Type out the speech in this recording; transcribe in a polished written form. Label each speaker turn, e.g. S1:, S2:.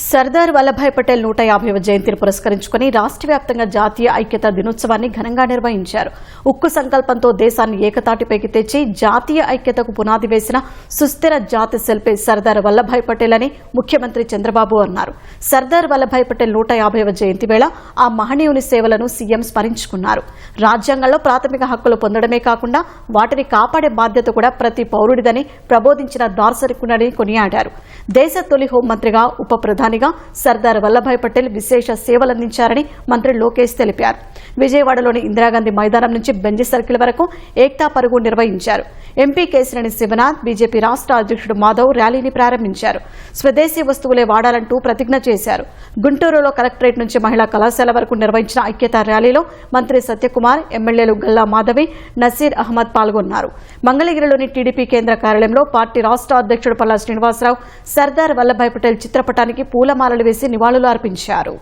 S1: సర్దార్ వల్లభాయ్ పటేల్ 150వ జయంతిని పురస్కరించుకుని రాష్ట్ర వ్యాప్తంగా జాతీయ ఐక్యతా దినోత్సవాన్ని ఘనంగా నిర్వహించారు. ఉక్కు సంకల్పంతో దేశాన్ని ఏకతాటిపైకి తెచ్చి జాతీయ ఐక్యతకు పునాది వేసిన సుస్థిర జాతి శిల్పి సర్దార్ వల్లభాయ్ పటేల్ అని ముఖ్యమంత్రి చంద్రబాబు అన్నారు. సర్దార్ వల్లభాయ్ పటేల్ 150వ జయంతి వేళ ఆ మహనీయుని సేవలను సీఎం స్మరించుకున్నారు. రాజ్యాంగంలో ప్రాథమిక హక్కులు పొందడమే కాకుండా వాటిని కాపాడే బాధ్యత కూడా ప్రతి పౌరుడిదని ప్రబోధించిన దార్శనికుడని కొనియాడారు. దేశ తొలి హోంమంత్రిగా ఉప ప్రధానిగా సర్దార్ వల్లభాయ్ పటేల్ విశేష సేవలందించారని మంత్రి లోకేష్ తెలిపారు. విజయవాడలోని ఇందిరాగాంధీ మైదానం నుంచి బెంజి సర్కిల్ వరకు ఏక్తా పరుగు నిర్వహించారు. ఎంపీ కేశినేని శివనాథ్, బీజేపీ రాష్ట్ర అధ్యక్షుడు మాధవ్ ర్యాలీని ప్రారంభించారు. స్వదేశీ వస్తువులే వాడాలంటూ ప్రతిజ్ఞ చేశారు. గుంటూరులో కలెక్టరేట్ నుంచి మహిళా కళాశాల వరకు నిర్వహించిన ఐక్యతా ర్యాలీలో మంత్రి సత్యకుమార్, ఎమ్మెల్యేలు గల్లా మాధవి, నసీర్ అహ్మద్ పాల్గొన్నారు. మంగళగిరిలోని టీడీపీ కేంద్ర కార్యాలయంలో పార్టీ రాష్ట్ర అధ్యక్షుడు పల్లా శ్రీనివాసరావు సర్దార్ వల్లభాయ్ పటేల్ చిత్రపటానికి పూలమాలలు వేసి నివాళులు అర్పించారు.